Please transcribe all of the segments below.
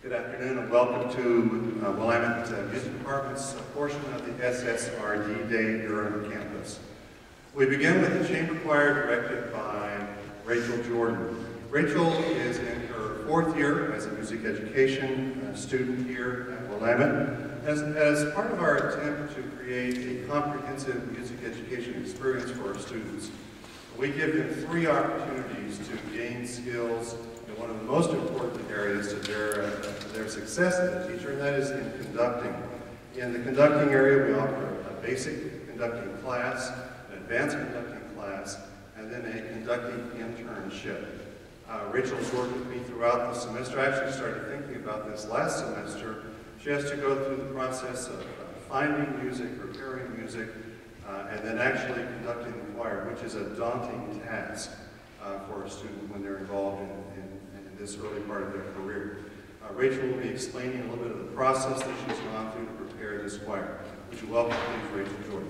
Good afternoon and welcome to Willamette Music Department's portion of the SSRD Day here on campus. We begin with the chamber choir directed by Rachel Jordan. Rachel is in her 4th year as a music education student here at Willamette. As part of our attempt to create a comprehensive music education experience for our students, we give them 3 opportunities to gain skills in one of the most important areas of their success as a teacher, and that is in conducting. In the conducting area, we offer a basic conducting class, an advanced conducting class, and then a conducting internship. Rachel's worked with me throughout the semester. I actually started thinking about this last semester. She has to go through the process of finding music, preparing music, and then actually conducting the choir, which is a daunting task for a student when they're involved in this early part of their career. Rachel will be explaining a little bit of the process that she's gone through to prepare this choir. Would you welcome, please, Rachel Jordan.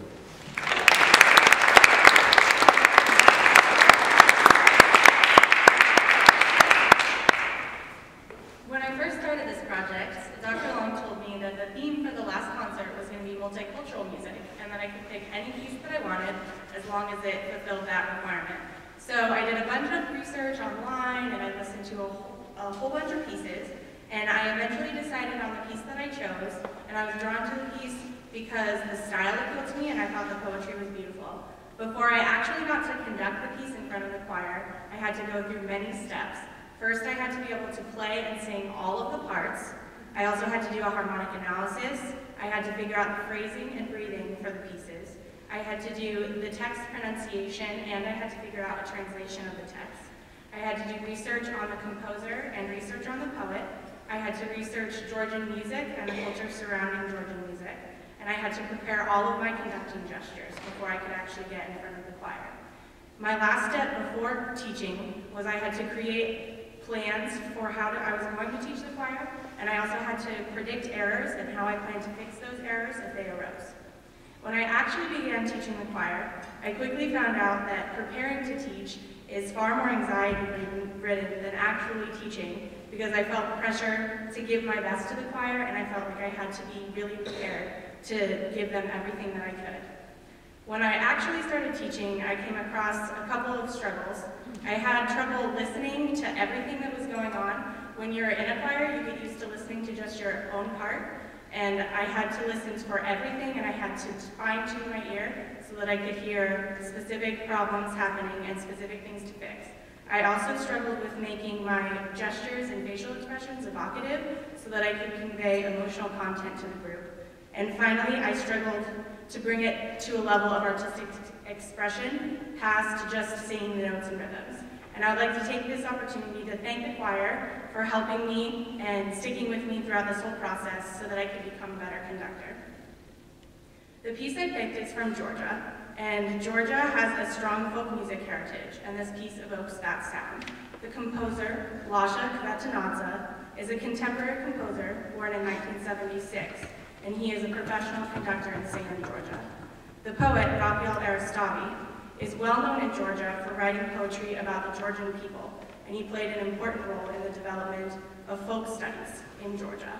When I first started this project, Dr. Long told me that the theme for the last concert was going to be multicultural music, and that I could pick any piece that I wanted as long as it fulfilled that requirement. So I did a bunch of research online, and I listened to a whole bunch of pieces, and I eventually decided on the piece that I chose, and I was drawn to the piece because the style appealed to me and I thought the poetry was beautiful. Before I actually got to conduct the piece in front of the choir, I had to go through many steps. First, I had to be able to play and sing all of the parts. I also had to do a harmonic analysis. I had to figure out the phrasing and breathing for the pieces. I had to do the text pronunciation, and I had to figure out a translation of the text. I had to do research on the composer and research on the poet. I had to research Georgian music and the culture surrounding Georgian music. And I had to prepare all of my conducting gestures before I could actually get in front of the choir. My last step before teaching was I had to create plans for how I was going to teach the choir, and I also had to predict errors and how I planned to fix those errors if they arose. When I actually began teaching the choir, I quickly found out that preparing to teach is far more anxiety-ridden than actually teaching, because I felt pressure to give my best to the choir, and I felt like I had to be really prepared to give them everything that I could. When I actually started teaching, I came across a couple of struggles. I had trouble listening to everything that was going on. When you're in a choir, you get used to listening to just your own part, and I had to listen for everything, and I had to fine-tune my ear so that I could hear specific problems happening and specific things to fix. I also struggled with making my gestures and facial expressions evocative so that I could convey emotional content to the group. And finally, I struggled to bring it to a level of artistic expression past just singing the notes and rhythms. And I would like to take this opportunity to thank the choir for helping me and sticking with me throughout this whole process so that I could become a better conductor. The piece I picked is from Georgia, and Georgia has a strong folk music heritage, and this piece evokes that sound. The composer, Lasha Kventenadze, is a contemporary composer born in 1976, and he is a professional conductor in Salem, Georgia. The poet, Aristavi, is well known in Georgia for writing poetry about the Georgian people, and he played an important role in the development of folk studies in Georgia.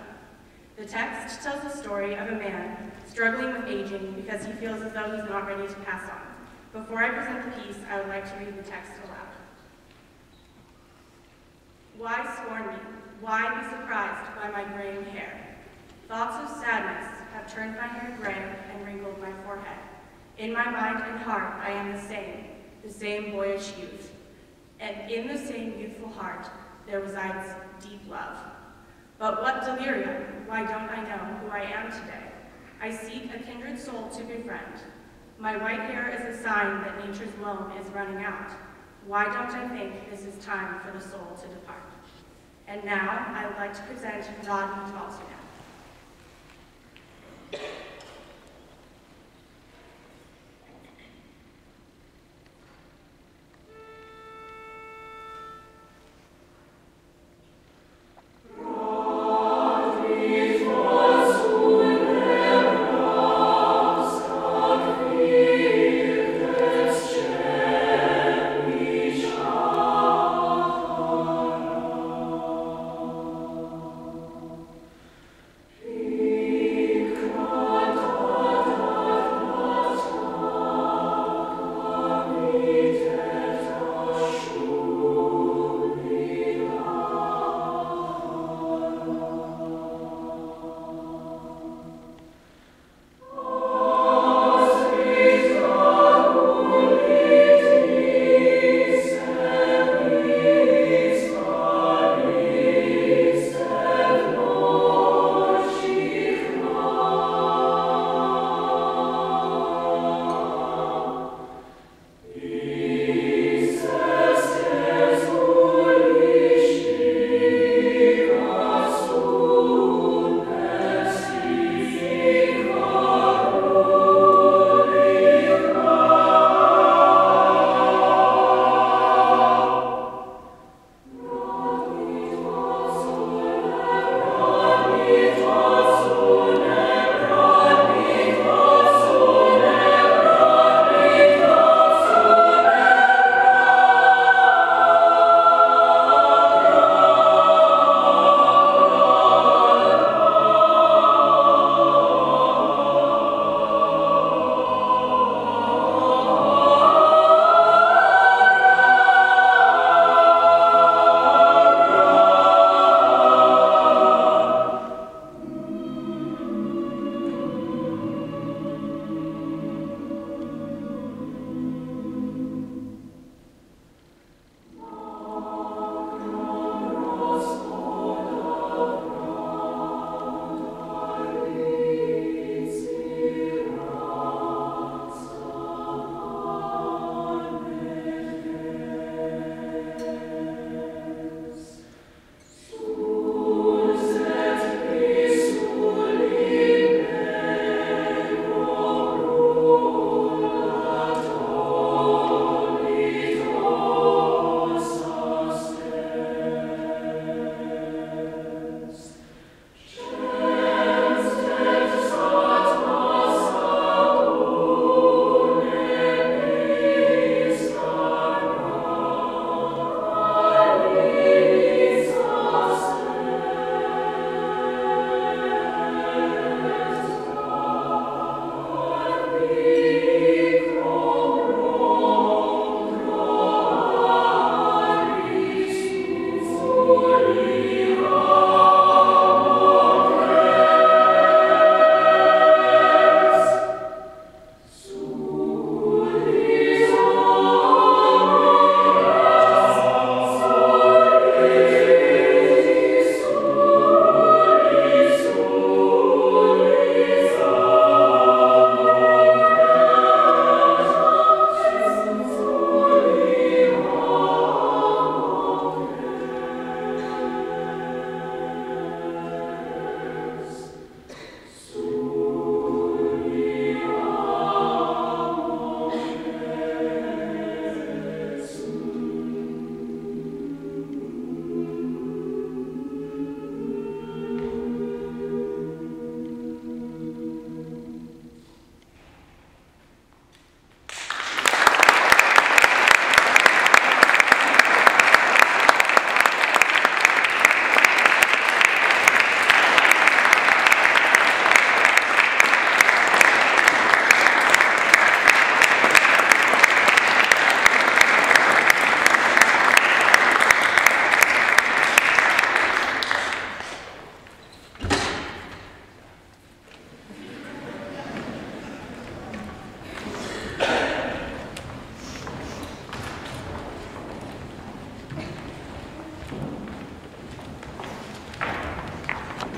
The text tells the story of a man struggling with aging because he feels as though he's not ready to pass on. Before I present the piece, I would like to read the text aloud. Why scorn me? Why be surprised by my graying hair? Thoughts of sadness have turned my hair gray and wrinkled my forehead. In my mind and heart, I am the same boyish youth. And in the same youthful heart, there resides deep love. But what delirium? Why don't I know who I am today? I seek a kindred soul to befriend. My white hair is a sign that nature's loan is running out. Why don't I think this is time for the soul to depart? And now, I would like to present Rad Mitvaltsuneb.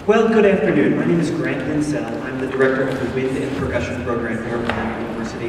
Well, good afternoon. My name is Grant Vincel. I'm the director of the Wind and Percussion program here at Willamette University.